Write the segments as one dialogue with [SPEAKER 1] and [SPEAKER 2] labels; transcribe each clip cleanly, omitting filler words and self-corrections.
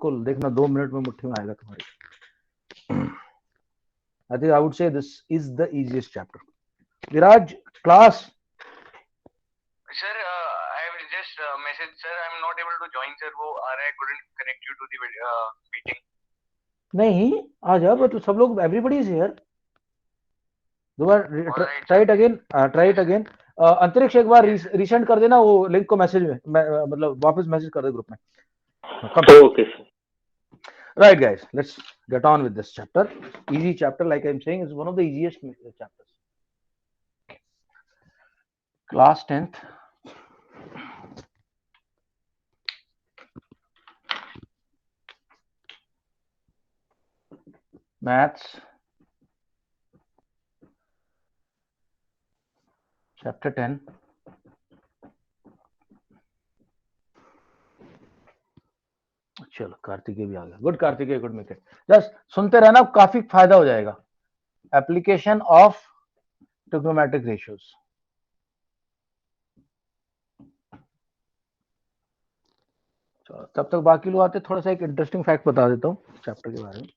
[SPEAKER 1] बिल्कुल देखना 2 मिनट में मुट्ठी में आएगा तुम्हारी। I think I would say this is the easiest chapter. Viraj, class.
[SPEAKER 2] Sir, I have just message, sir. I am not able to join, sir. वो आ रहा है, couldn't connect you to the meeting.
[SPEAKER 1] नहीं आ जा, but सब लोग everybody is here. दोबारा try it again. Try it again. अंतरिक्ष एक बार रीसेंड कर देना वो लिंक को मैसेज में, मतलब वापस मैसेज कर दे ग्रुप में.
[SPEAKER 3] Okay, sir.
[SPEAKER 1] Right, guys, let's get on with this chapter. Easy chapter, like I'm saying, is one of the easiest chapters. Class 10th. Maths. Chapter 10. चलो कार्तिकेय भी आ गया. Good Kartikeya, good make it. Just सुनते रहना, काफी फायदा हो जाएगा. Application of trigonometric ratios. तब तक बाकी लोग आते, थोड़ा सा एक इंटरेस्टिंग फैक्ट बता देता हूँ चैप्टर के बारे में.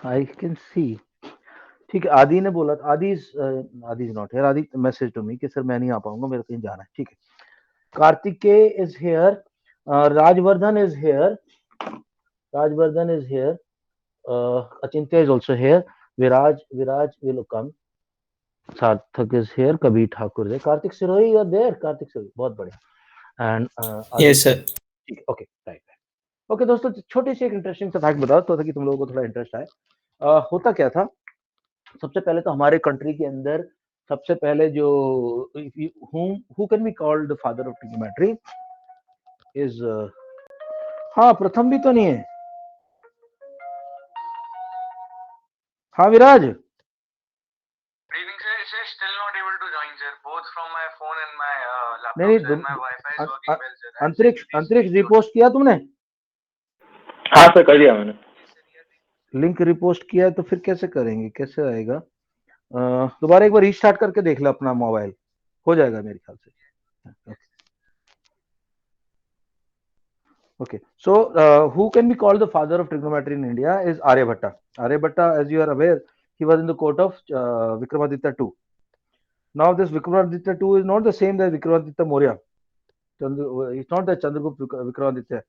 [SPEAKER 1] I can see. ठीक है, आदि ने बोला, आदि इज नॉट हियर. आदि मैसेज टू मी कि सर मैं नहीं आ पाऊंगा, मेरे कहीं जाना है. ठीक है. Kartikeya is here. Rajvardhan is here. Achintya is also here. Viraj will come. Sarthak is here. Kabir Thakur is there. Kartik Sirohi, you are there. Kartik Sirohi, बहुत बढ़िया. And
[SPEAKER 4] yes sir.
[SPEAKER 1] ठीक है. Okay, right. ओके दोस्तों, छोटी सी एक interesting सा fact बताओ तो ताकि तुम लोगों को थोड़ा इंटरेस्ट आए. होता क्या था, सबसे पहले तो हमारे कंट्री के अंदर सबसे पहले जो who can be called the father of trigonometry is हाँ, प्रथम भी तो नहीं है. हाँ विराज.
[SPEAKER 2] Good evening, sir. Sir, still not able to join, sir. Both from my phone and my laptop.
[SPEAKER 1] नहीं,
[SPEAKER 2] sir. My Wi-Fi is working well, sir.
[SPEAKER 1] अंतरिक्ष repost किया तुमने?
[SPEAKER 3] हाँ सर, कर दिया मैंने.
[SPEAKER 1] लिंक रिपोस्ट किया है तो फिर कैसे करेंगे, कैसे आएगा? दोबारा एक बार रीस्टार्ट करके देख लो अपना मोबाइल, हो जाएगा मेरे ख्याल से. Okay, so who can be called the father of trigonometry in India is Aryabhatta. Aryabhatta, as you are aware, he was in the court of Vikramaditya II. Now this Vikramaditya II is not the same as Vikramaditya Maurya. It's not the Chandragupta Vikramaditya.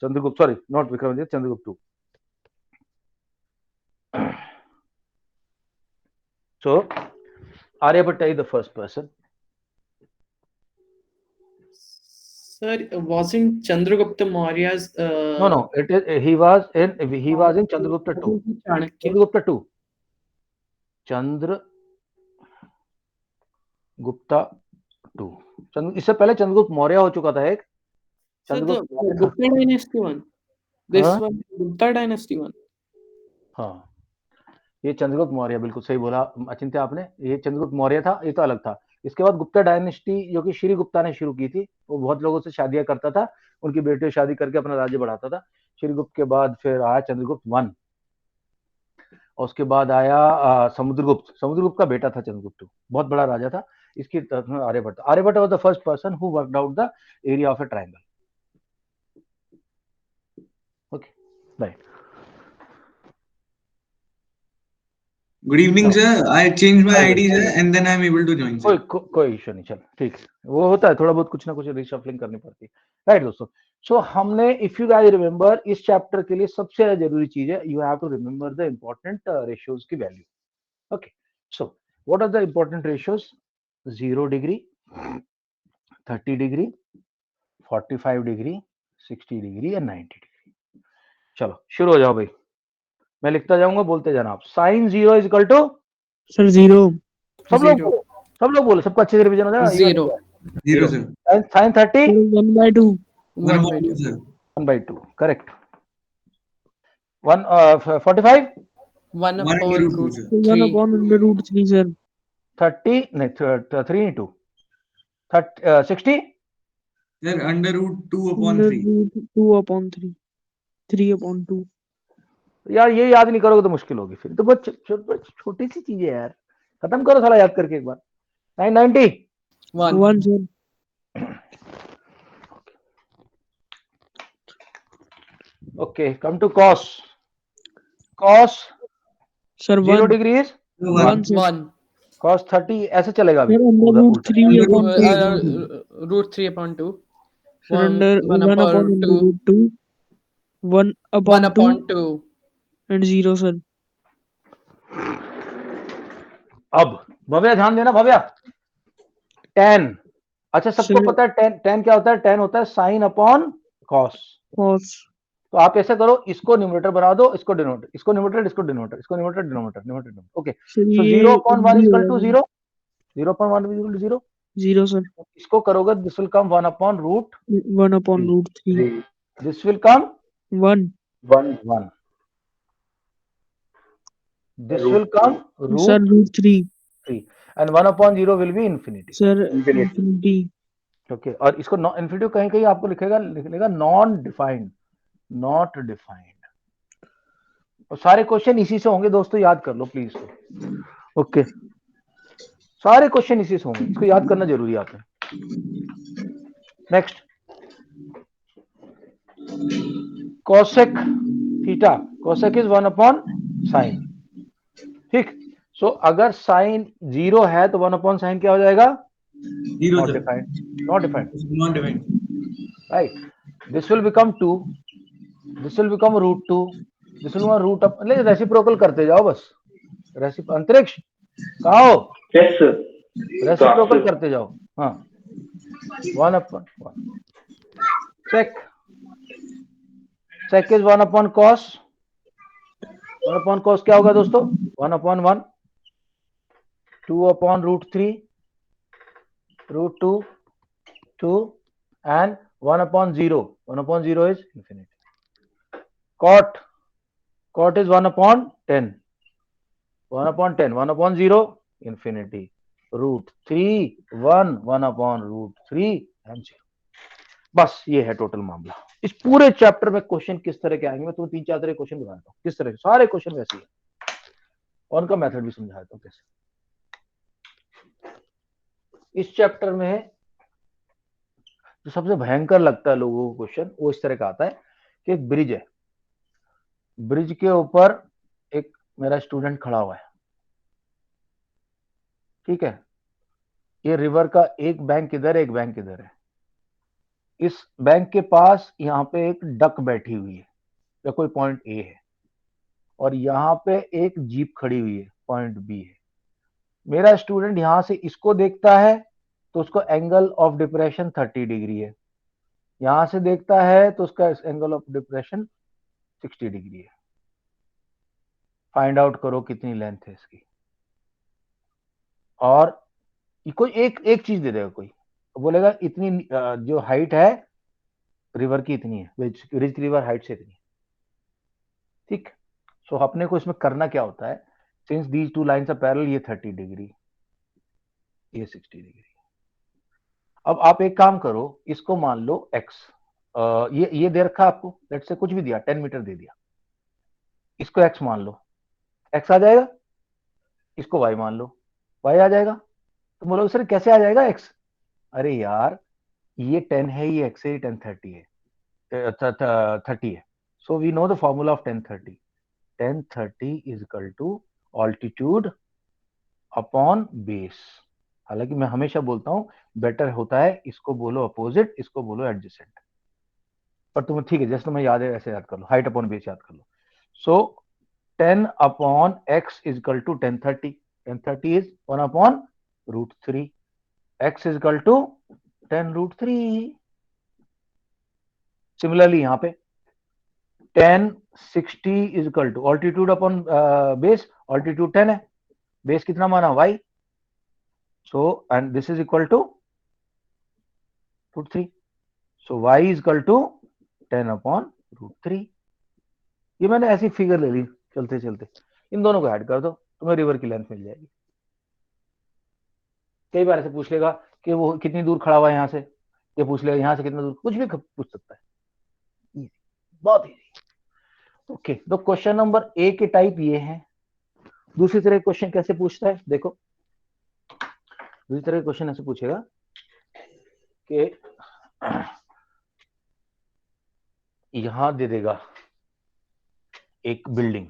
[SPEAKER 1] Chandragupta, sorry, not Vikramaditya, Chandragupta II. So Aryabhatta is the first person.
[SPEAKER 4] Sir, wasn't Chandragupta Maurya's
[SPEAKER 1] No, it is he was in Chandragupta II. Chandragupta II. Chandragupta II. इससे पहले चंद्रगुप्त मौर्य हो चुका था एक.
[SPEAKER 4] Gupta dynasty one. This one Gupta dynasty one.
[SPEAKER 1] हाँ, ये चंद्रगुप्त मौर्य, बिल्कुल सही बोला अचिंत्य आपने. ये चंद्रगुप्त मौर्य था, ये तो अलग था. इसके बाद गुप्ता डायनेस्टी जो कि श्री गुप्ता ने शुरू की थी, वो बहुत लोगों से शादियां करता था, उनकी बेटियों शादी करके अपना राज्य बढ़ाता था. श्रीगुप्त के बाद फिर आया चंद्रगुप्त वन, और उसके बाद आया समुद्रगुप्त का बेटा था चंद्रगुप्त, बहुत बड़ा राजा था. इसकी Aryabhata was the first person who worked out the area of a triangle. Okay, right.
[SPEAKER 5] Good evening, sir. I changed my ID, sir, and then I'm able to join, sir.
[SPEAKER 1] कोई इश्यू नहीं, चल ठीक है, वो होता है, थोड़ा बहुत कुछ ना कुछ रिशफलिंग करनी पड़ती है. राइट दोस्तों, सो हमने, इफ यू गाइस रिमेंबर, इस चैप्टर के लिए सबसे जरूरी चीज है, you have to remember the important ratios की value. Okay, so what are the important ratios? 0 degree, 30 degree, 45 degree, 60 degree and 90 degree. चलो शुरू हो जाओ भाई, मैं लिखता जाऊंगा, बोलते जाना आप. Sine 0 is equal to
[SPEAKER 4] sir 0.
[SPEAKER 1] सब लोग बोलो, सबको अच्छे से रिवीजन हो जाएगा.
[SPEAKER 5] 0 sir.
[SPEAKER 1] Sign 30
[SPEAKER 4] 1/2.
[SPEAKER 5] 1/2 sir.
[SPEAKER 1] 1/2, correct. 45
[SPEAKER 5] 1/√2 sir.
[SPEAKER 4] 1/√3 sir.
[SPEAKER 1] 30 नहीं 3 into 60
[SPEAKER 5] Sir, √2/3.
[SPEAKER 4] 2/3. 3/2.
[SPEAKER 1] यार ये याद नहीं करोगे तो मुश्किल होगी फिर. तो बहुत छोटी सी चीजें यार, खत्म करो साला याद करके एक बार. 90
[SPEAKER 4] 1.
[SPEAKER 6] 1 sir.
[SPEAKER 1] Okay, come to cos. Cos
[SPEAKER 6] Sir
[SPEAKER 1] 0
[SPEAKER 6] 1.
[SPEAKER 1] degree is
[SPEAKER 6] 1 sir.
[SPEAKER 4] 1.
[SPEAKER 1] cos 30 ऐसे चलेगा अभी
[SPEAKER 6] Sir under
[SPEAKER 1] उधर
[SPEAKER 6] root
[SPEAKER 1] उल्टा
[SPEAKER 6] 3 upon 2.
[SPEAKER 4] Root 3 upon 2.
[SPEAKER 6] Sir
[SPEAKER 4] 1
[SPEAKER 6] under 1 upon
[SPEAKER 4] upon 2.
[SPEAKER 6] root 2. 1
[SPEAKER 4] 1
[SPEAKER 6] upon 2
[SPEAKER 4] upon 2.
[SPEAKER 6] and 0 sir.
[SPEAKER 1] अब भव्या ध्यान देना भव्या, tan, अच्छा सबको
[SPEAKER 6] Sir
[SPEAKER 1] पता है tan क्या होता है, tan होता है sin अपॉन cos।
[SPEAKER 6] cos.
[SPEAKER 1] तो आप ऐसे करो, इसको न्यूमरेटर बना दो, इसको डिनोमिनेटर, इसको न्यूमरेटर, इसको डिनोमिनेटर, इसको numerator denominator, numerator. Okay,
[SPEAKER 6] Sir
[SPEAKER 1] सो
[SPEAKER 6] ये
[SPEAKER 1] 0 upon 1 is equal to
[SPEAKER 6] इनकी
[SPEAKER 1] 0, 0 upon 1 is equal to 0,
[SPEAKER 6] 0 sir.
[SPEAKER 1] इसको करोगे this will come 1 upon root
[SPEAKER 6] 1 upon root 3.
[SPEAKER 1] This will come
[SPEAKER 6] 1.
[SPEAKER 1] 1, this will come
[SPEAKER 6] Sir
[SPEAKER 1] root
[SPEAKER 6] root 3.
[SPEAKER 1] 3 and 1 upon 0 will be infinity।
[SPEAKER 6] Sir infinity.
[SPEAKER 1] Okay, और इसको infinity कहीं कहीं आपको लिखेगा non defined, not defined. और सारे क्वेश्चन इसी से होंगे दोस्तों, याद कर लो प्लीज। ओके, सारे क्वेश्चन इसी से होंगे, इसको याद करना जरूरी आता है। Next, cosec theta, cosec is 1 upon sine, ठीक। सो अगर साइन 0 है तो 1 अपॉन साइन क्या हो जाएगा,
[SPEAKER 5] 0
[SPEAKER 1] not
[SPEAKER 5] sir.
[SPEAKER 1] Defined, not defined,
[SPEAKER 5] Not defined.
[SPEAKER 1] Right. This will become 2, this will become root 2, this will become root up, reciprocal करते जाओ बस। अंतरिक्ष कहा हो,
[SPEAKER 3] यस सर।
[SPEAKER 1] रेसिप्रोकल करते जाओ। हाँ, 1 upon 1, sec, sec is 1 upon cos, 1 upon cos क्या होगा दोस्तों, 1 upon 1, 2 upon root 3, root 2, 2 and 1 upon 0, 1 upon 0 is infinity। cot, cot is 1 upon 10, 1 upon 10, 1 upon 0 infinity, root 3 1, 1 upon root 3 and 0। बस ये है total मामला। इस पूरे चैप्टर में क्वेश्चन किस तरह के आएंगे, मैं तुम्हें 3-4 तरह के क्वेश्चन बताता हूँ किस तरह के, सारे क्वेश्चन वैसे ही है और उनका मेथड भी समझा देता हूँ कैसे। इस चैप्टर में जो सबसे भयंकर लगता है लोगों को क्वेश्चन, वो इस तरह का आता है कि एक ब्रिज है, ब्रिज के ऊपर एक मेरा स्टूडेंट खड़ा हुआ है, ठीक है। ये रिवर का एक बैंक इधर है, एक बैंक इधर है। इस बैंक के पास यहाँ पे एक डक बैठी हुई है या कोई पॉइंट ए है, और यहाँ पे एक जीप खड़ी हुई है, पॉइंट बी है। मेरा स्टूडेंट यहाँ से इसको देखता है तो उसको एंगल ऑफ डिप्रेशन 30 डिग्री है, यहां से देखता है तो उसका एंगल ऑफ डिप्रेशन 60 डिग्री है। फाइंड आउट करो कितनी लेंथ है इसकी। और कोई एक चीज दे देगा, कोई बोलेगा इतनी जो हाइट है रिवर की इतनी है, रिज की रिवर हाइट से इतनी है, ठीक। सो अपने को इसमें करना क्या होता है, since these two lines are parallel, ये 30 डिग्री, ये 60 डिग्री। अब आप एक काम करो, इसको मान लो x, ये दे रखा आपको, लेट्स से कुछ भी दिया, 10 मीटर दे दिया, इसको x मान लो, x आ जाएगा, इसको y मान लो, y आ जाएगा। तो बोलोगे सर कैसे आ जाएगा x, अरे यार ये 10 है, ये x है, 10 30 है, 30 है। So we know the formula of 10 30, 10 30 is equal to altitude upon base. हालांकि मैं हमेशा बोलता हूं बेटर होता है इसको बोलो अपोजिट, इसको बोलो एडजेसेंट, पर तुम्हें ठीक है जैसे तुम्हें याद है वैसे याद कर लो, हाइट अपॉन बेस याद कर लो। So 10 upon x is equal to 10 30, 10 30 is 1 upon root 3, x is equal to 10 root 3। Similarly यहाँ पे 10 60 is equal to altitude upon base, altitude 10 है, बेस कितना माना y, so and this is equal to root 3, so y is equal to 10 upon root 3। ये मैंने ऐसी figure ले ली चलते चलते, इन दोनों को ऐड कर दो, तुम्हें रिवर की लेंथ मिल जाएगी। कई बार ऐसे पूछ लेगा कि वो कितनी दूर खड़ा हुआ है यहाँ से, ये पूछ लेगा यहाँ से कितना दूर, कुछ भी पूछ सकता है, इजी, बहुत इजी। ओके, तो क्वेश्चन नंबर ए के टाइप ये है। दूसरी तरह क्वेश्चन कैसे पूछता है देखो, दूसरी तरह क्वेश्चन ऐसे पूछेगा कि यहां दे देगा एक बिल्डिंग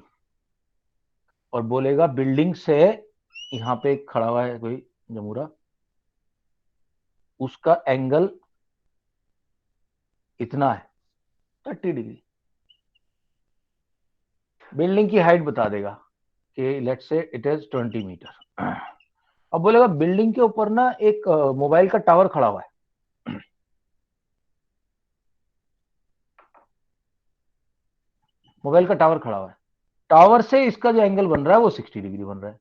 [SPEAKER 1] और बोलेगा बिल्डिंग से यहां पे एक खड़ा हुआ है कोई जमूरा, उसका एंगल इतना है 30 डिग्री। बिल्डिंग की हाइट बता देगा कि let's say it is 20 metre. अब बोलेगा बिल्डिंग के ऊपर ना एक मोबाइल का टावर खड़ा हुआ है, मोबाइल का टावर खड़ा हुआ है, टावर से इसका जो एंगल बन रहा है वो 60 डिग्री बन रहा है।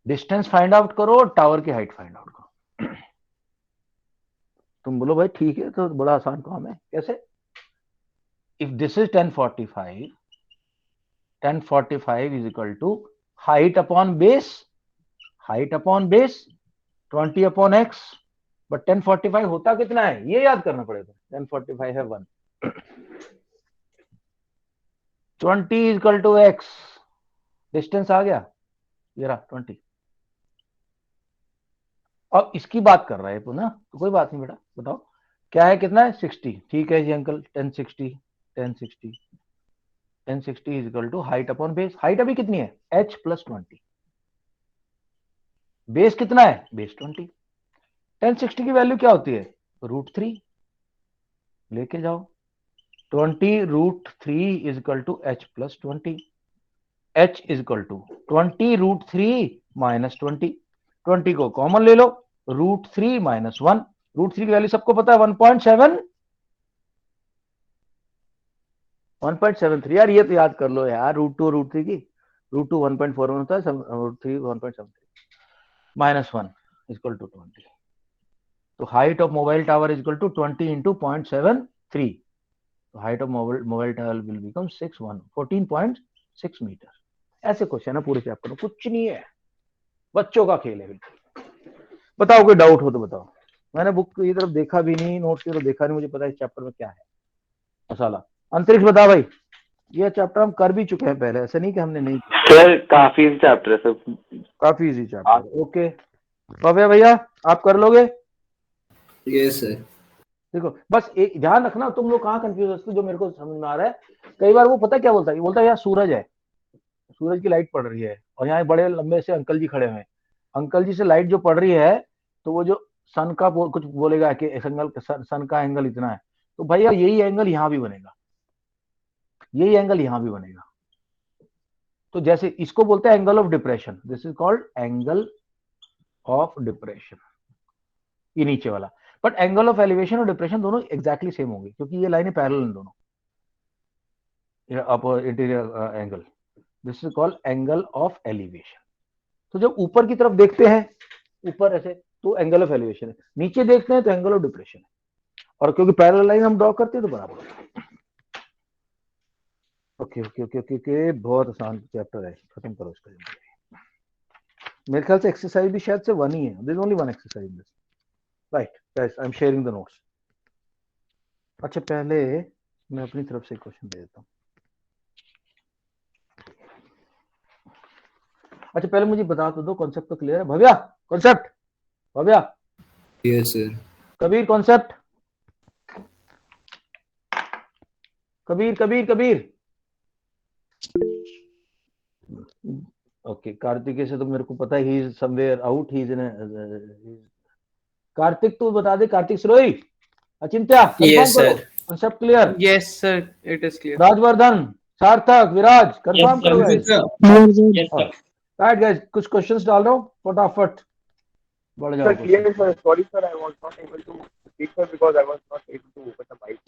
[SPEAKER 1] डिस्टेंस फाइंड आउट करो और टावर की हाइट फाइंड आउट करो। तुम बोलो भाई ठीक है, तो बड़ा आसान काम है, कैसे? If this is 1045, 1045 is equal to height upon base, height upon base 20 upon x, but 1045 होता कितना है ये याद करना पड़ेगा। 1045 है 1, 20 is equal to X, distance आ गया ये रहा 20। अब इसकी बात कर रहा है पुनः, तो कोई बात नहीं बेटा, बताओ क्या है, कितना है 60, ठीक है जी uncle 1060, 1060, 1060 is equal to height upon base, height अभी कितनी है h प्लस 20, बेस कितना है बेस 20, 1060 की वैल्यू क्या होती है √3, लेके जाओ 20 √3 is equal to h plus 20, h is equal to 20 √3 minus 20, 20 को कॉमन ले लो, √3 माइनस 1, √3 की वैल्यू सबको पता है 1.7, 1.73। यार ये तो याद कर लो यार, √2 √3 की, √2 1.41 होता है, √3 1.73 माइनस 1 इक्वल टू 20। तो height of mobile tower is equal to 20 into 0.73, तो height of mobile tower will become 14.6 metre. ऐसे क्वेश्चन है पूरे चैप्टर में, कुछ नहीं है, बच्चों का खेल है बिल्कुल। बताओ कोई डाउट हो तो बताओ। मैंने बुक की तरफ देखा भी नहीं, नोट्स की तरफ देखा नहीं, मुझे पता है इस चैप्टर में क्या है मसाला। अंतरिक्ष बता भाई, ये चैप्टर हम कर भी चुके हैं पहले, ऐसा नहीं कि हमने नहीं किया।
[SPEAKER 3] सर काफी चैप्टर है सर।
[SPEAKER 1] काफी इजी चैप्टर, ओके भव्या भैया आप कर लोगे?
[SPEAKER 5] Yes sir.
[SPEAKER 1] देखो बस एक ध्यान रखना, तुम लोग कहाँ कंफ्यूज होते हो, जो मेरे को समझ में आ रहा है, कई बार वो पता क्या बोलता है, बोलता है यार सूरज है, सूरज की लाइट पड़ रही है और यहाँ बड़े लंबे से अंकल जी खड़े हुए हैं, अंकल जी से लाइट जो पड़ रही है, तो वो जो सन का कुछ बोलेगा कि सन का एंगल इतना है, तो भैया यही एंगल यहाँ भी बनेगा, यही एंगल यहाँ भी बनेगा। तो जैसे इसको बोलते हैं angle of depression, this is called angle of depression, ये नीचे वाला। बट एंगल ऑफ एलिवेशन और डिप्रेशन दोनों एग्जैक्टली सेम होंगे, क्योंकि ये लाइनें पैरेलल हैं दोनों, upper interior angle, this is called angle of elevation. तो जब ऊपर की तरफ देखते हैं, ऊपर ऐसे, तो एंगल ऑफ एलिवेशन है, नीचे देखते हैं तो एंगल ऑफ डिप्रेशन है, और क्योंकि पैरेलल लाइन हम ड्रॉ करते हैं तो बराबर होता है। Okay okay okay okay okay, बहुत आसान चैप्टर है, खत्म करो इसका। मेरे ख्याल से एक्सरसाइज भी शायद से 1 ही है, there is only 1 exercise in this, right guys, I am sharing the notes. अच्छा पहले मैं अपनी तरफ से क्वेश्चन दे देता हूँ। अच्छा पहले मुझे बता तो दो, कॉन्सेप्ट तो क्लियर है Bhavya? Concept Bhavya?
[SPEAKER 5] Yes sir.
[SPEAKER 1] Kabir concept, Kabir Kabir Kabir. Okay Kartik से तो मेरे को पता है, he is somewhere out, he is in, Kartik तू बता दे, कार्तिक सरोई, अचिंत्या कंफर्म
[SPEAKER 4] Yes,
[SPEAKER 1] करो,
[SPEAKER 4] sir.
[SPEAKER 1] Concept clear?
[SPEAKER 4] Yes, sir. It is clear.
[SPEAKER 1] Rajvardhan, सार्थक, विराज कंफर्म करो
[SPEAKER 5] Yes,
[SPEAKER 1] guys.
[SPEAKER 5] sir.
[SPEAKER 6] Clear, sir.
[SPEAKER 1] Right guys, कुछ क्वेश्चंस डाल रहा हूँ, फटाफट बढ़ जाओ
[SPEAKER 3] Sir, clear,
[SPEAKER 1] question.
[SPEAKER 3] sir. Sorry, sir, I was not able to speak, sir, because I was not able to open the mic.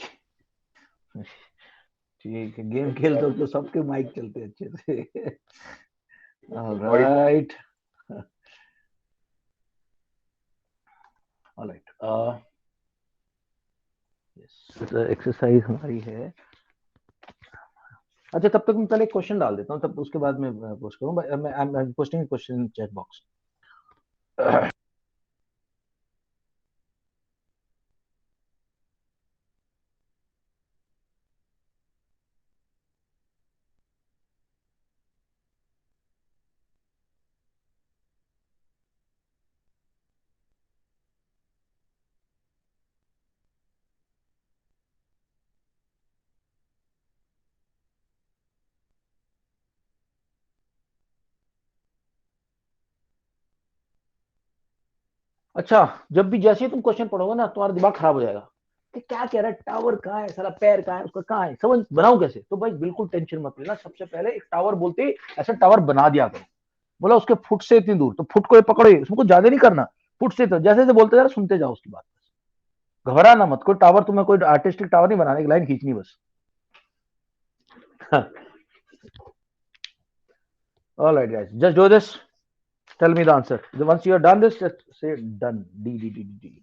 [SPEAKER 1] ठीक है, गेम खेलते हो तो सबके माइक चलते हैं अच्छे से।
[SPEAKER 3] Sorry.
[SPEAKER 1] ऑलराइट ऑलराइट, एक्सरसाइज हमारी है। अच्छा तब तक मैं पहले क्वेश्चन डाल देता हूँ, तब उसके बाद मैं पोस्ट करूँ, मैं I am posting question in chat box. अच्छा, जब भी जैसे ही तुम क्वेश्चन पढ़ोगे ना तुम्हारा दिमाग खराब हो जाएगा कि क्या कह रहा है, टावर कहाँ है, साला पैर कहाँ है, उसका कहाँ है, समझ बनाऊं कैसे। तो भाई बिल्कुल टेंशन मत लेना, सबसे पहले एक टावर बोलते ही ऐसा टावर बना दिया करो। बोला उसके फुट से इतनी दूर, तो फुट को ये पकड़ो, उसको ज्यादा नहीं करना, फुट से तो जैसे जैसे बोलते जा सुनते जाओ उसकी बात। घबराना मत, कोई टावर तुम्हें कोई आर्टिस्टिक टावर नहीं बनाने की, लाइन खींचनी बस। All right, guys, just do this. Tell me the answer. Once you are done this, just say done. D D D D D.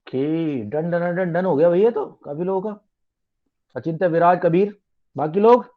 [SPEAKER 1] Okay, done done done done हो गया भैया, तो काफी लोगों का। अचिंत्य, विराज, कबीर, बाकी लोग।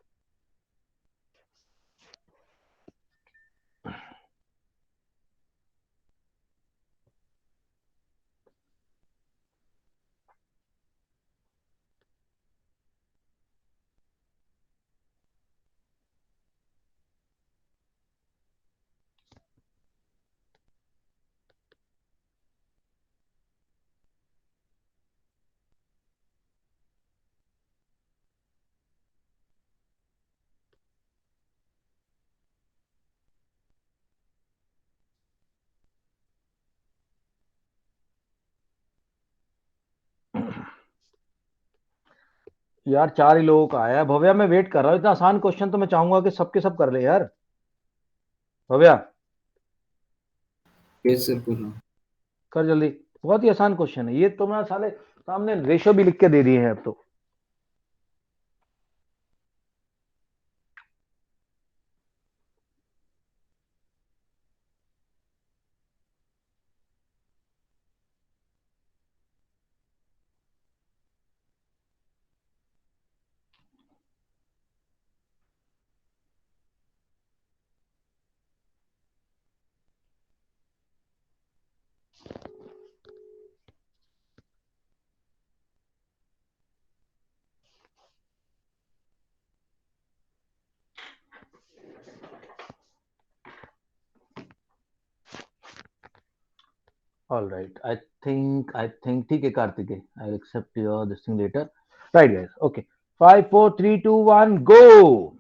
[SPEAKER 1] यार 4 ही लोगों का आया है। भव्या, मैं वेट कर रहा हूँ, इतना आसान क्वेश्चन तो मैं चाहूंगा कि सबके सब कर ले यार। भव्या,
[SPEAKER 5] यस सर बोलो।
[SPEAKER 1] कर जल्दी, बहुत ही आसान क्वेश्चन है ये, तो मैं साले सामने रेशो भी लिख के दे दिए हैं अब तो। All right, I think ठीक है Kartikeya, I'll accept your this thing later. Right guys, okay. 5 4 3 2 1 go.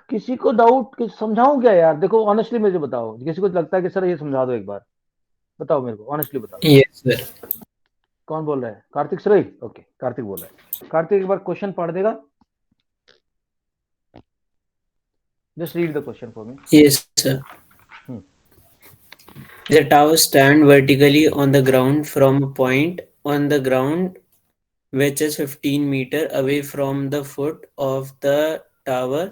[SPEAKER 1] किसी को डाउट कि समझाऊं क्या यार? देखो ऑनेस्टली मुझे बताओ, किसी को लगता है कि सर ये समझा दो एक बार, बताओ मेरे को ऑनेस्टली बताओ।
[SPEAKER 5] Yes sir.
[SPEAKER 1] कौन बोल रहा है? कार्तिक श्रेय? ओके, कार्तिक बोल रहा है। कार्तिक एक बार क्वेश्चन पढ़ देगा? Just read the question for me.
[SPEAKER 7] Yes, sir. The tower stand vertically on the ground from a point on the ground which is 15 meter away from the foot of the tower.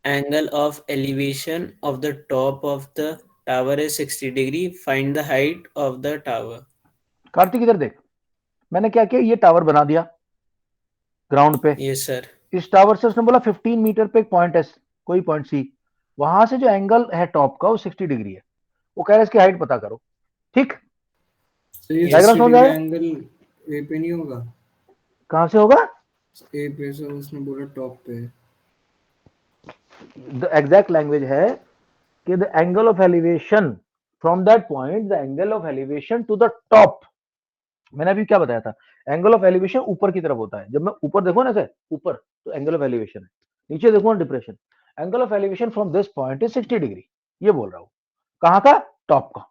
[SPEAKER 7] Angle of elevation of the top of the tower is 60 degree. Find the height of the tower.
[SPEAKER 1] Kartik इधर देख, मैंने क्या किया, ये tower बना दिया ground पे।
[SPEAKER 7] Yes, sir.
[SPEAKER 1] इस टावर से उसने बोला 15 मीटर पे एक पॉइंट है, कोई पॉइंट सी, वहां से जो एंगल है टॉप का वो 60 डिग्री है। वो कह रहा है इसकी हाइट पता करो। ठीक,
[SPEAKER 5] तो ये
[SPEAKER 1] डायग्राम समझ आया?
[SPEAKER 5] एंगल ए पे नहीं होगा?
[SPEAKER 1] कहां से होगा?
[SPEAKER 5] ए पे से उसने बोला टॉप पे।
[SPEAKER 1] द एग्जैक्ट लैंग्वेज है कि the angle of elevation from that point, the angle of elevation to the top मैंने अभी क्या बताया था, एंगल ऑफ एलिवेशन ऊपर की तरफ होता है, जब मैं ऊपर देखो ना ऐसे ऊपर तो एंगल ऑफ एलिवेशन है, नीचे देखो ना depression, angle of elevation from this point is 60 degree, ये बोल रहा हूं, कहां का, टॉप का।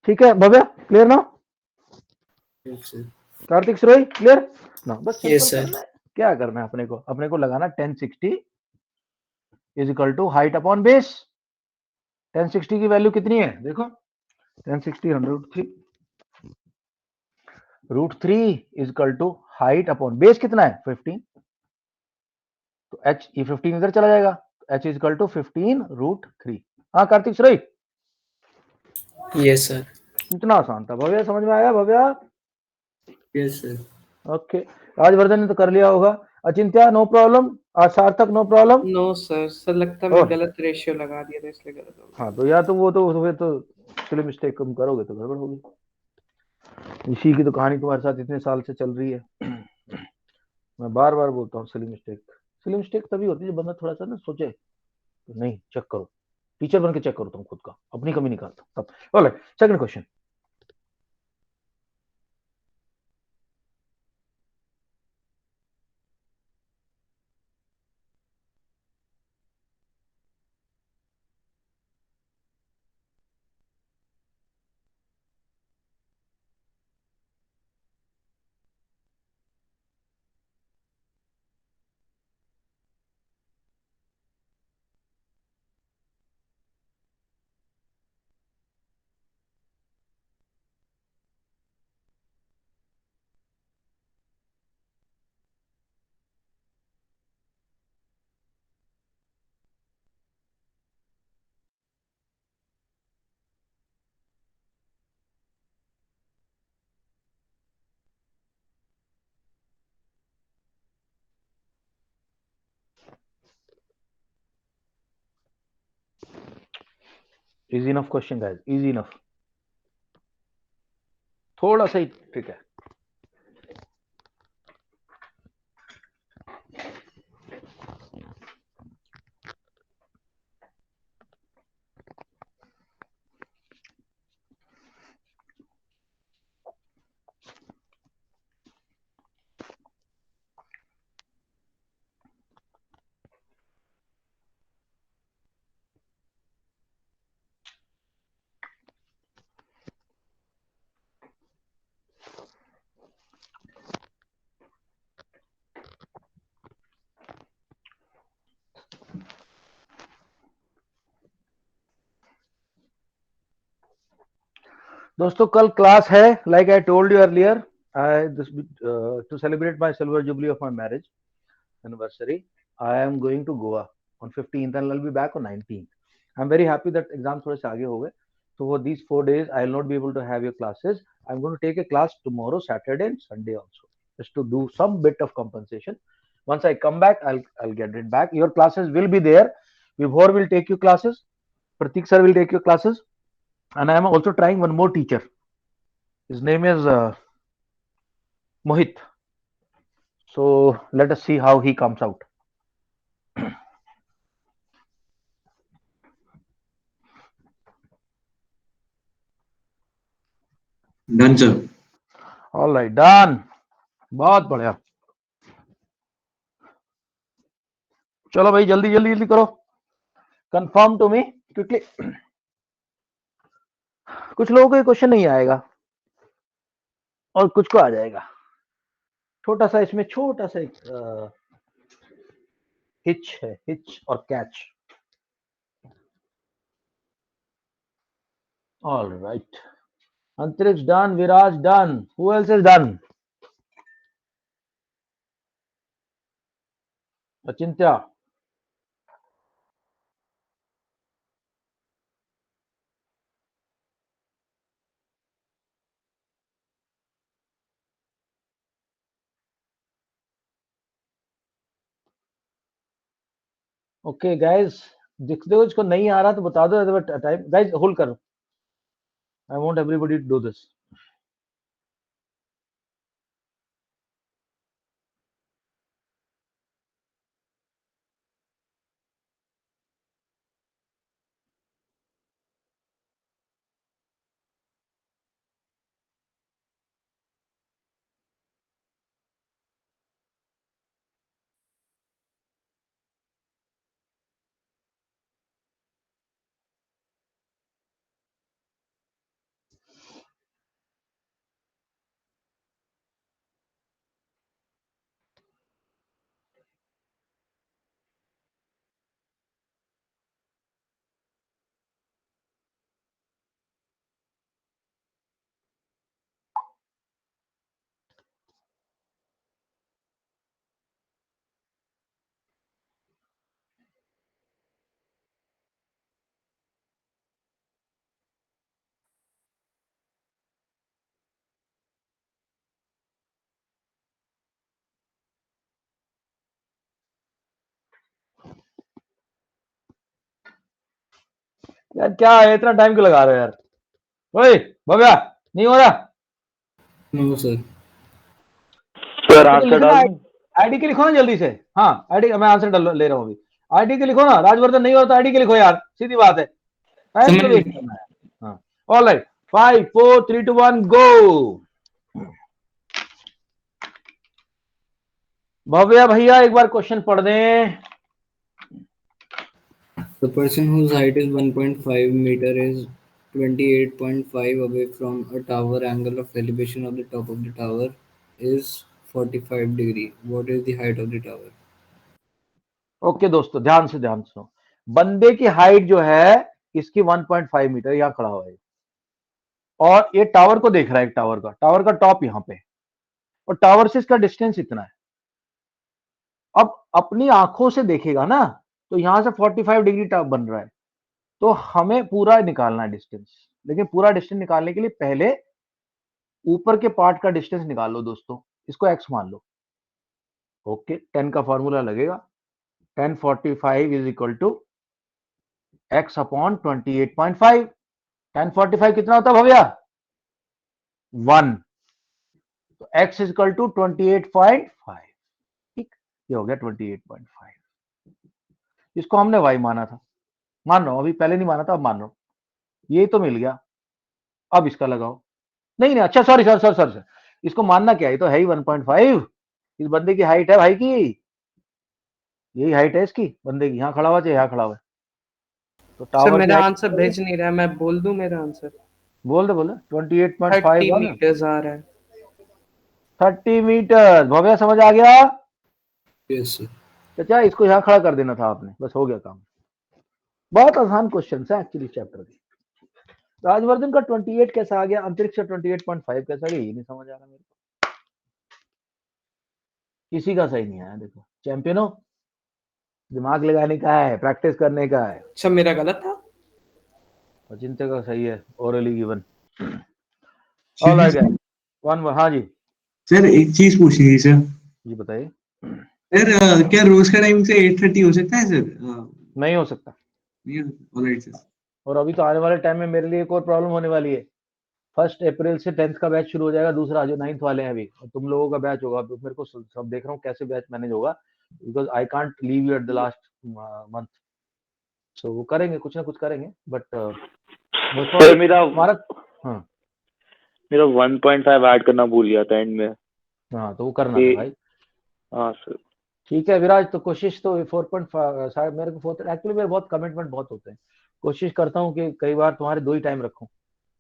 [SPEAKER 1] ठीक है भव्या, क्लियर ना?
[SPEAKER 7] Yes, sir.
[SPEAKER 1] कार्तिक सरोई क्लियर ना? बस
[SPEAKER 7] Yes,
[SPEAKER 1] सिंपल
[SPEAKER 7] sir.
[SPEAKER 1] करना है, क्या करना है अपने को लगाना 1060 is equal to height upon base. 1060 की वैल्यू कितनी है देखो, 1060 root three is equal to height upon base कितना है 15, तो h ये 15 इधर चला जाएगा, h is equal to 15 root three. हाँ कार्तिक सरोई,
[SPEAKER 7] Yes, sir.
[SPEAKER 1] इतना आसान था भव्या, समझ में आया Bhavya?
[SPEAKER 7] Yes, sir.
[SPEAKER 1] Okay, Rajvardhan ने तो कर लिया होगा, Achintya no problem, Sarthak no problem.
[SPEAKER 4] No sir, sir लगता है
[SPEAKER 1] और
[SPEAKER 4] मैं गलत रेशियो लगा दिया था इसलिए गलत हो गया।
[SPEAKER 1] हाँ तो या तो वो तो फिर तो चलो मिस्टेक कम करोगे तो गड़बड़ होगी। इसी की तो कहानी तुम्हारे साथ इतने साल से चल रही है। मैं बार बार बोलता हूँ सिली मिस्टेक तभी होती है जब बंदा थोड़ा सा ना सोचे, तो नहीं चेक करो, टीचर बन के चेक करो तुम खुद का, अपनी कमी निकालता तब। Alright, second question. Easy enough question guys, easy enough, थोड़ा सा ही ट्रिक है। दोस्तों कल क्लास है, like I told you earlier, I to celebrate my silver jubilee of my marriage anniversary, I am going to Goa on 15th and I'll be back on 19th. I'm very happy that exam थोड़े से आगे हो गए, so for these 4 days I'll not be able to have your classes. I'm going to take a class tomorrow, Saturday and Sunday also, just to do some bit of compensation. Once I come back, I'll get it back. Your classes will be there. Vibhor will take your classes, Pratik sir will take your classes, and I am also trying one more teacher. His name is Mohit. So let us see how he comes out.
[SPEAKER 5] Done, sir.
[SPEAKER 1] All right, done. बहुत बढ़िया, चलो भाई जल्दी जल्दी जल्दी करो, confirm to me quickly. कुछ लोगों को ये क्वेश्चन नहीं आएगा और कुछ को आ जाएगा, छोटा सा इसमें छोटा सा एक हिच है, हिच और catch. All right, Antariksh done, Viraj done, who else is done? Achintya, okay guys, दिख दो, इसको नहीं आ रहा तो बता दो, टाइम गाइस होल्ड करो, I want everybody to do this. यार क्या है, इतना टाइम क्यों लगा रहे हो यार? ओए भव्या, नहीं हो रहा?
[SPEAKER 7] No, sir.
[SPEAKER 3] सर
[SPEAKER 1] तो
[SPEAKER 3] आंसर
[SPEAKER 1] लिखना
[SPEAKER 3] डाल दूं?
[SPEAKER 1] आईडी के लिखो ना जल्दी से। हाँ आईडी, मैं आंसर ले रहा हूँ अभी। आईडी के लिखो ना, राजवर्धन नहीं हो तो आईडी के लिखो यार, सीधी बात है, टाइम क्यों
[SPEAKER 7] समझ
[SPEAKER 1] वेस्ट करना है? हाँ, ऑलराइट, 5 4 3 2 1 गो। भव्या भैया एक बार क्वेश्चन पढ़ दें।
[SPEAKER 7] The person whose height is 1.5 meter is 28.5 away from a tower. Angle of elevation of the top of the tower is 45 degree. What is the height of the tower?
[SPEAKER 1] Okay दोस्तों, ध्यान से सुनो। बंदे की height जो है इसकी 1.5 metre, यहां खड़ा हुआ है और ये टावर को देख रहा है, एक टावर का टॉप यहां पे, और टावर से इसका डिस्टेंस इतना है। अब अपनी आंखों से देखेगा ना, तो यहां से 45 डिग्री टॉप बन रहा है, तो हमें पूरा निकालना है डिस्टेंस। लेकिन पूरा डिस्टेंस निकालने के लिए पहले ऊपर के पार्ट का डिस्टेंस निकाल लो दोस्तों, इसको x मान लो। ओके, 10 का फॉर्मूला लगेगा, 1045 is equal to x upon 28.5। 1045 कितना होता है भैया? 1। तो x इज इक्वल टू 28.5। ठीक, ये हो गया 28.5। इसको हमने y माना था, मान रहा हूं, अभी पहले नहीं माना था, अब मान रहा हूं। ये तो मिल गया, अब इसका लगाओ। नहीं नहीं, अच्छा sorry sir sir sir sir, इसको मानना क्या है, ये तो है ही 1.5। इस बंदे की हाइट है भाई की, यही हाइट है इसकी बंदे की, यहाँ खड़ा हुआ चाहे यहाँ खड़ा हुआ है। तो
[SPEAKER 4] सर
[SPEAKER 1] टावर की
[SPEAKER 4] मेरा
[SPEAKER 1] हाइट
[SPEAKER 4] आंसर भेज नहीं रहा है, मैं बोल दूं मेरा आंसर?
[SPEAKER 1] बोल दे 28.5
[SPEAKER 4] 30
[SPEAKER 1] आ ना,
[SPEAKER 4] मीटर्स आ रहा है।
[SPEAKER 1] 30 मीटर। भव्या समझ आ गया?
[SPEAKER 7] Yes, sir.
[SPEAKER 1] चाचा इसको यहाँ खड़ा कर देना था आपने, बस हो गया काम। बहुत आसान क्वेश्चन है एक्चुअली चैप्टर की। राजवर्धन का 28 कैसा आ गया, अंतरिक्ष 28.5 कैसा आ गया, ये नहीं समझ आ रहा मेरे को। किसी का सही नहीं आया, देखो चैंपियनों, दिमाग लगाने का है, प्रैक्टिस करने का है।
[SPEAKER 4] अच्छा मेरा गलत था?
[SPEAKER 1] अचिंत्य का सही है, orally given. All
[SPEAKER 5] Shri
[SPEAKER 1] right, one, हाँ जी
[SPEAKER 5] सर एक चीज पूछनी थी सर।
[SPEAKER 1] जी बताइए।
[SPEAKER 5] सर क्या रोज का टाइम से 8:30 हो सकता है सर?
[SPEAKER 1] नहीं हो सकता,
[SPEAKER 5] नहीं ऑलराइट सर।
[SPEAKER 1] और अभी तो आने वाले टाइम में मेरे लिए एक और प्रॉब्लम होने वाली है। 1 अप्रैल से 10th का बैच शुरू हो जाएगा, दूसरा जो 9th वाले हैं अभी, और तुम लोगों का बैच होगा। अब मेरे को सब देख रहा हूँ कैसे बैच मैनेज होगा, because I can't leave you at the last month. So वो करेंगे, कुछ ना कुछ करेंगे, बट
[SPEAKER 3] सर मेरा
[SPEAKER 1] हमारा, हाँ
[SPEAKER 3] 1.5 ऐड करना भूल गया था एंड में।
[SPEAKER 1] हाँ, तो वो करना
[SPEAKER 3] ये
[SPEAKER 1] था भाई।
[SPEAKER 3] हाँ सर।
[SPEAKER 1] ठीक है विराज, तो कोशिश तो 4.5 शायद मेरे को 4, एक्चुअली मेरे बहुत कमिटमेंट बहुत होते हैं। कोशिश करता हूँ कि कई बार तुम्हारे दो ही टाइम रखूँ,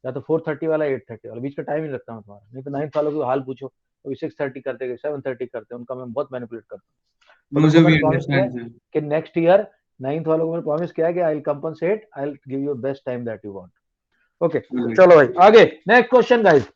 [SPEAKER 1] या तो 4:30 वाला, 8:30 वाला, बीच का टाइम ही रखता हूँ तुम्हारा। नहीं तो 9th वालों को हाल पूछो, कभी 6:30 करते, कभी 7:30 करते हैं, उनका मैं बहुत मैनिपुलेट करता हूँ। पर
[SPEAKER 5] नो
[SPEAKER 1] तुमको
[SPEAKER 5] सर वी
[SPEAKER 1] मैंने प्रॉमिस किया है
[SPEAKER 5] अंडरस्टैंड सर।
[SPEAKER 1] कि नेक्स्ट ईयर 9th वालों को मैंने प्रॉमिस किया है कि I will compensate, I will give you best time that you want. Okay, चलो भाई आगे, नेक्स्ट क्वेश्चन गाइस।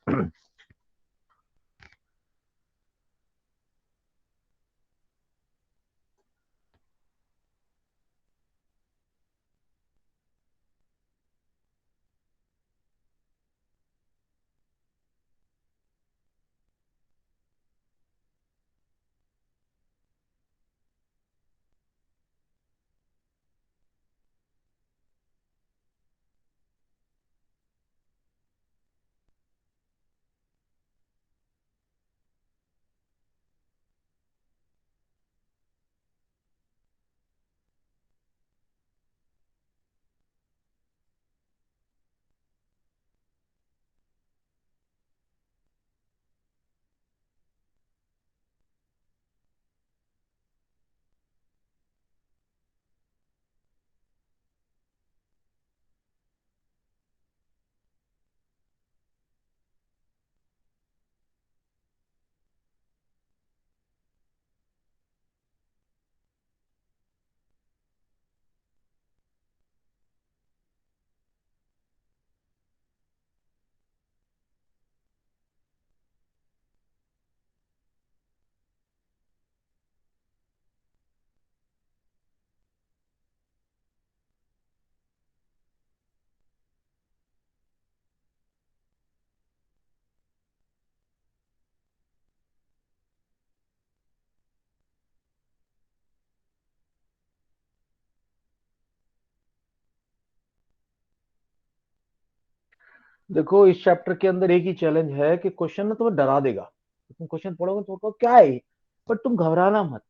[SPEAKER 1] देखो इस चैप्टर के अंदर एक ही चैलेंज है कि क्वेश्चन ना तुम्हें डरा देगा। तुम क्वेश्चन पढ़ोगे तो कहो क्या है ये? पर तुम घबराना मत।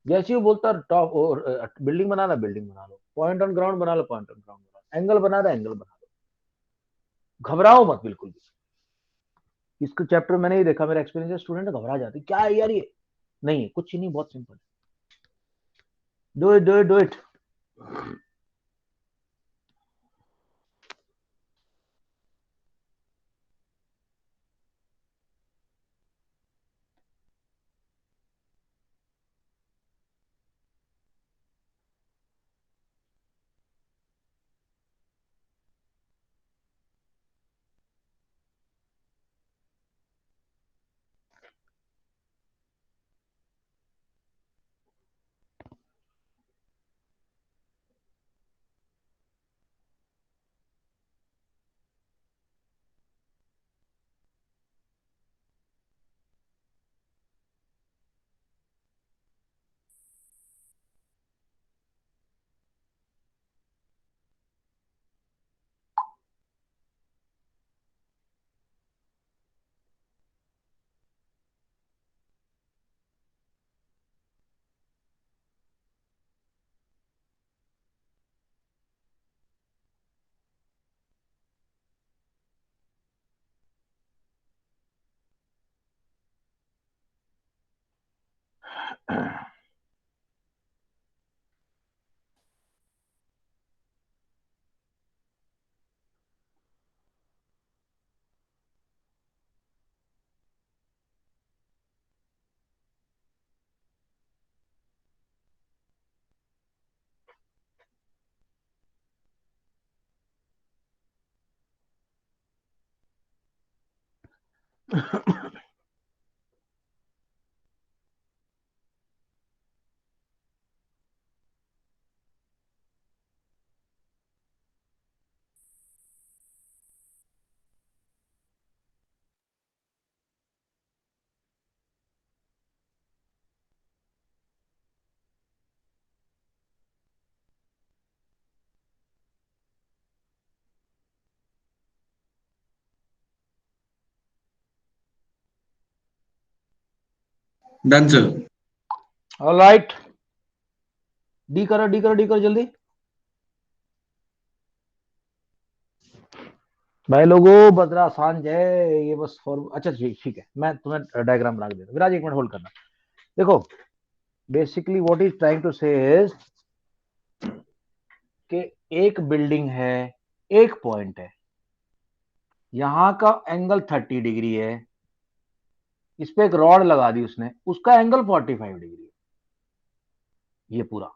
[SPEAKER 1] जैसे ही बोलता टॉप और बिल्डिंग बनाना, बिल्डिंग बना लो, पॉइंट ऑन ग्राउंड बना लो, पॉइंट ऑन ग्राउंड बना लो, एंगल बना रहा, एंगल बना लो। घबराओ मत बिल्कुल भी। इसके चैप्टर मैंने ही देखा, मेरा एक्सपीरियंस, स्टूडेंट घबरा जाते क्या है यार ये। नहीं कुछ ही नहीं, बहुत simple. Do it, do it, do it.
[SPEAKER 5] Done, sir.
[SPEAKER 1] Alright, D करो, डी करो, डी करो जल्दी। भाई लोगों बदरा आसान है ये, बस फॉर्म। अच्छा ठीक है, मैं तुम्हें डायग्राम बना के दे रहा हूँ। विराज एक मिनट होल्ड करना। देखो basically what is trying to say is कि एक बिल्डिंग है, एक पॉइंट है, यहां का एंगल 30 डिग्री है, इस पे एक रॉड लगा दी उसने, उसका एंगल 45 डिग्री है। ये पूरा,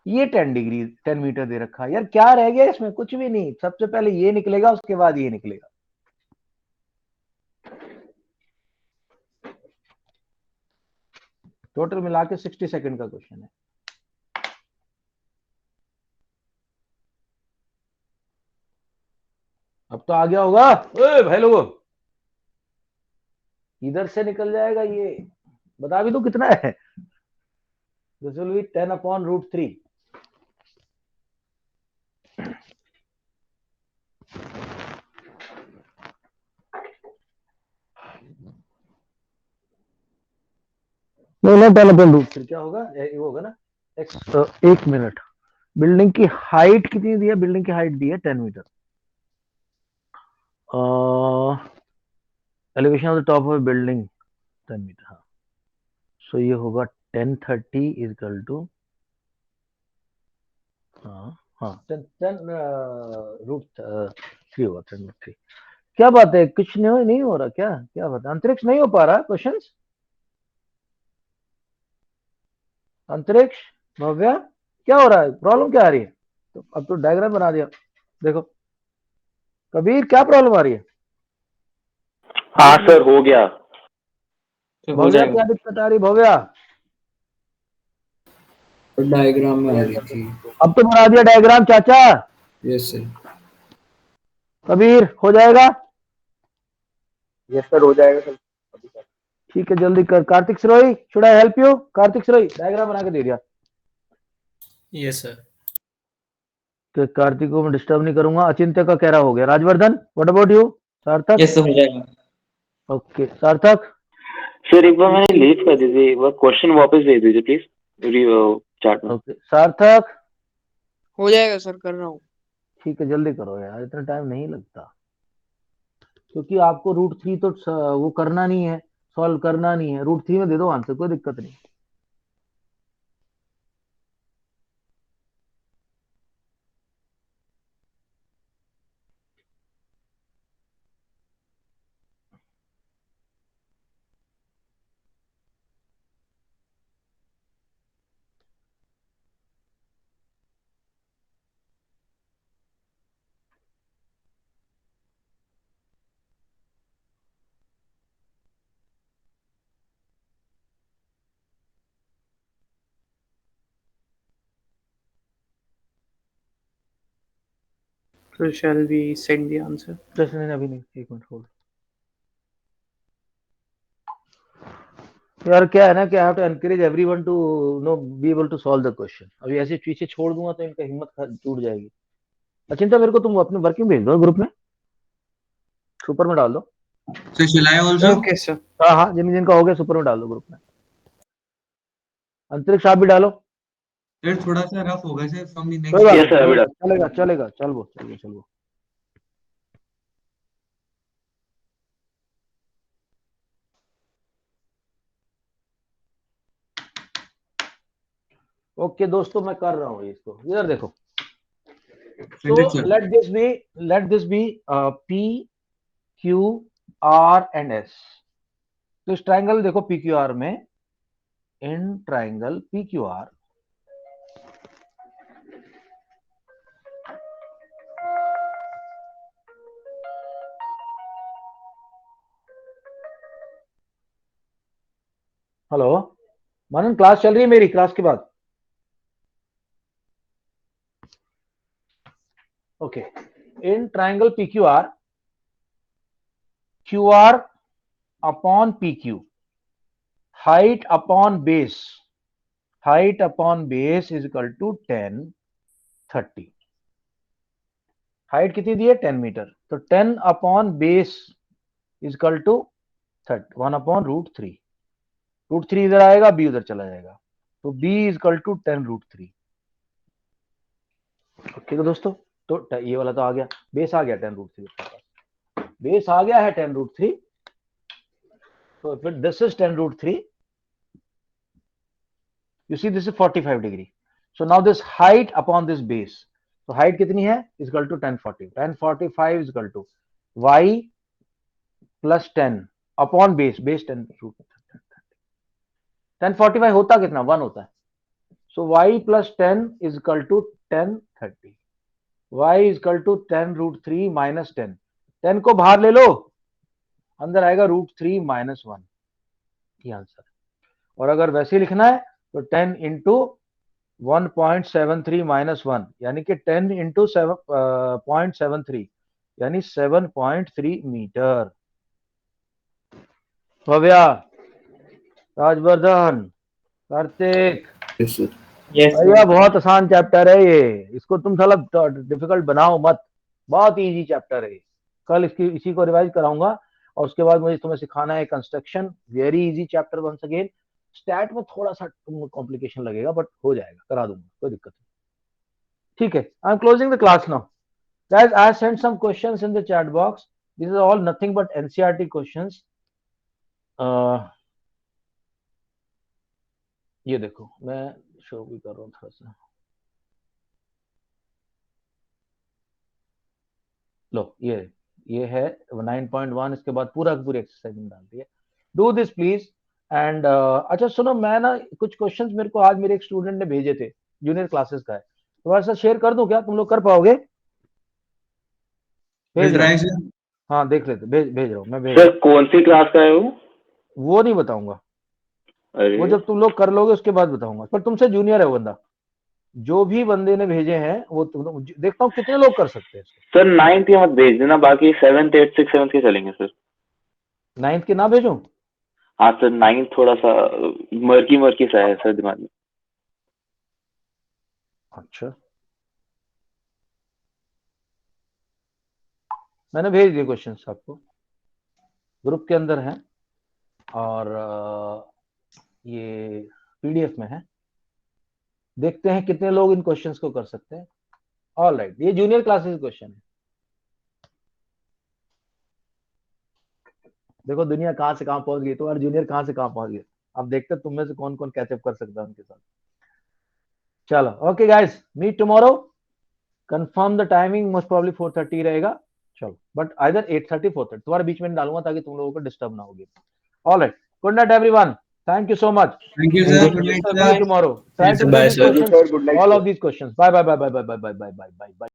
[SPEAKER 1] ये 10 डिग्री, 10 मीटर दे रखा है। यार क्या रह गया इसमें? कुछ भी नहीं। सबसे पहले ये निकलेगा, उसके बाद ये निकलेगा। टोटल मिला के 60 सेकंड का क्वेश्चन है। अब तो आ गया होगा। ओए भाई लोगों, इधर से निकल जाएगा ये। बता भी दो कितना है। This will be 10 upon root 3। नहीं 10 अपॉन रूट 3 क्या होगा? ये होगा ना एक्स। एक मिनट, बिल्डिंग की हाइट कितनी दी है? बिल्डिंग की हाइट दी है 10 metre. Elevation of the top of building 10 metre. हाँ, सो ये होगा 1030 इक्वल टू, हाँ हाँ 10 रूट 3 होगा, 10 रूट 3। क्या बात है, कुछ नहीं हो रहा क्या? क्या बात है, अंतरिक्ष नहीं हो पा रहा क्वेश्चंस? अंतरिक्ष, भव्या, क्या हो रहा है? प्रॉब्लम क्या आ रही है? तो अब तो डायग्राम बना दिया। देखो कबीर, क्या प्रॉब्लम आ रही है?
[SPEAKER 3] हाँ सर, हो गया।
[SPEAKER 4] तो हो
[SPEAKER 1] भव्या
[SPEAKER 4] जाएगा।
[SPEAKER 1] क्या दिक्कत आ रही भव्या?
[SPEAKER 8] डायग्राम में आ रही थी।
[SPEAKER 1] अब तो बना दिया डायग्राम चाचा।
[SPEAKER 8] Yes sir.
[SPEAKER 1] कबीर हो जाएगा?
[SPEAKER 3] यस सर, हो जाएगा सर। अभी सर
[SPEAKER 1] ठीक है जल्दी कर। Kartik Sirohi, should I help you? Kartik Sirohi diagram बना के दे दिया।
[SPEAKER 7] Yes, sir.
[SPEAKER 1] तो कार्तिक को मैं डिस्टर्ब नहीं करूंगा। अचिंत्य का कह रहा हो गया। Rajvardhan, what about you? सार्थक?
[SPEAKER 7] यस, हो जाएगा।
[SPEAKER 1] ओके, सार्थक?
[SPEAKER 9] सर एक बार मैंने लीव कर दी थी, एक बार क्वेश्चन वापस भेज दीजिए प्लीज चैट में।
[SPEAKER 1] ओके, सार्थक?
[SPEAKER 6] हो जाएगा सर, कर रहा हूँ।
[SPEAKER 1] ठीक है, जल्दी करो यार, इतना टाइम नहीं लगता, क्योंकि आपको रूट 3 तो वो करना नहीं है, सॉल्व करना नहीं है। रूट 3 में दे दो आंसर, कोई दिक्कत नहीं।
[SPEAKER 4] So shall we send the answer?
[SPEAKER 1] जैसे नहीं, अभी नहीं, एक मिनट होल्ड। यार क्या है ना कि I have to encourage everyone to know be able to solve the question. अभी ऐसे पीछे छोड़ दूंगा तो इनका हिम्मत टूट जाएगी। अचिंता, मेरे को तुम अपने वर्किंग भेज दो ग्रुप में, सुपर में डाल दो।
[SPEAKER 5] So shall I also?
[SPEAKER 4] Okay, sir.
[SPEAKER 1] हाँ हाँ, जिन जिनका हो गया सुपर में डाल दो ग्रुप में। अंतरिक्ष आप भी डालो।
[SPEAKER 5] सर थोड़ा सा रफ होगा सर फ्रॉम द
[SPEAKER 1] कोई
[SPEAKER 5] नेक्स्ट।
[SPEAKER 1] बात
[SPEAKER 9] Yes, sir, I will.
[SPEAKER 1] नहीं, चलेगा चलेगा, चलो। ओके दोस्तों, मैं कर रहा हूँ इसको, इधर देखो।
[SPEAKER 5] Send it,
[SPEAKER 1] So
[SPEAKER 5] sir.
[SPEAKER 1] let this be P Q R and S। तो इस ट्राइंगल देखो पी क्यू आर में, in triangle P Q R hello Manan, class चल रही है मेरी, क्लास के बाद। Okay, in triangle P Q R upon P Q, height upon base is equal to 10 30। Height कितनी दी है? 10 मीटर। तो 10 upon base is equal to 1 upon root 3। Root 3 इधर आएगा, बी उधर चला जाएगा, तो b is equal to 10 root 3। ठीक है दोस्तों, तो ये वाला तो आ गया, बेस आ गया 10 रूट 3, बेस आ गया है 10 रूट 3। तो फिर this is 10 root 3, you see this is 45 degree। so now this height upon this base, so height कितनी है? is equal to 1040, 1045 is equal to y plus 10 upon base 10 root 1045 होता कितना? 1 होता है। so y plus 10 is equal to 1030, y is equal to 10 root 3 minus 10। 10 को बाहर ले लो, अंदर आएगा रूट 3 माइनस 1, ये आंसर। और अगर वैसे लिखना है तो 10 इंटू 1.73 माइनस 1, यानी कि 10 इंटू 0.73, यानी 7.3 metre. Bhavya, Rajvardhan, Karthik,
[SPEAKER 8] Yes, sir.
[SPEAKER 7] Yes,
[SPEAKER 1] भैया बहुत आसान चैप्टर है ये, इसको तुम साला डिफिकल्ट बनाओ मत, बहुत इजी चैप्टर है। कल इसी को रिवाइज कराऊंगा और उसके बाद मुझे तुम्हें सिखाना है construction, very easy chapter once again. Stat में थोड़ा सा कॉम्प्लिकेशन लगेगा, बट हो जाएगा, करा दूंगा, कोई दिक्कत नहीं। ठीक है, I am closing the class now guys. I send some questions in the chat box, this is all nothing but NCERT questions. ये देखो, मैं शो भी कर रहा हूँ थोड़ा सा, लो ये है 9.1, इसके बाद पूरा पूरी एक्सरसाइज में डाल दी है। Do this please. एंड अच्छा सुनो, मैं ना कुछ क्वेश्चंस मेरे को आज मेरे एक स्टूडेंट ने भेजे थे, जूनियर क्लासेस का है, तुम्हारे साथ शेयर कर दूं क्या? तुम लोग कर पाओगे? भेज रहा हूं, हाँ देख लेते, भेज रहा हूँ मैं, भेज।
[SPEAKER 9] सर कौन सी क्लास का है
[SPEAKER 1] वो नहीं बताऊंगा,
[SPEAKER 9] अरे
[SPEAKER 1] वो जब तुम लोग कर लोगे उसके बाद बताऊंगा, पर तुमसे जूनियर है वो बंदा। जो भी बंदे ने भेजे हैं वो देखता हूँ कितने लोग कर सकते हैं इसको।
[SPEAKER 9] सर 9th के मत भेज देना, बाकी 7th 8th 6th 7th के चलेंगे सर।
[SPEAKER 1] 9th के ना भेजूं?
[SPEAKER 9] हाँ सर, 9th थोड़ा सा मर्की सा है सर दिमाग में।
[SPEAKER 1] अच्छा मैंने भेज दिए क्वेश्चंस आपको, ग्रुप के अंदर है और ये पीडीएफ में है। देखते हैं कितने लोग इन क्वेश्चंस को कर सकते हैं। ऑल राइट, ये जूनियर क्लासेस क्वेश्चन है। देखो दुनिया कहां से कहां पहुंच गई, तुम्हारे जूनियर कहां से कहां पहुंच गए। अब देखते हैं तुम में से कौन कौन कैचअप कर सकता है उनके साथ। चलो okay guys, meet tomorrow. Confirm the timing, most probably 4:30 रहेगा। चलो बट आइदर 8:30 4:30 तुम्हारे बीच में डालूंगा ताकि तुम लोगों को डिस्टर्ब ना होगी। All right, good night everyone, thank you so much.
[SPEAKER 5] Thank you, sir. Good night,
[SPEAKER 1] See
[SPEAKER 5] sir.
[SPEAKER 1] you tomorrow. Try to do
[SPEAKER 7] Bye,
[SPEAKER 1] these
[SPEAKER 7] sir.
[SPEAKER 1] questions,
[SPEAKER 3] Sir, good night,
[SPEAKER 1] all
[SPEAKER 3] sir.
[SPEAKER 1] of these questions. Bye bye bye bye bye bye bye bye bye bye.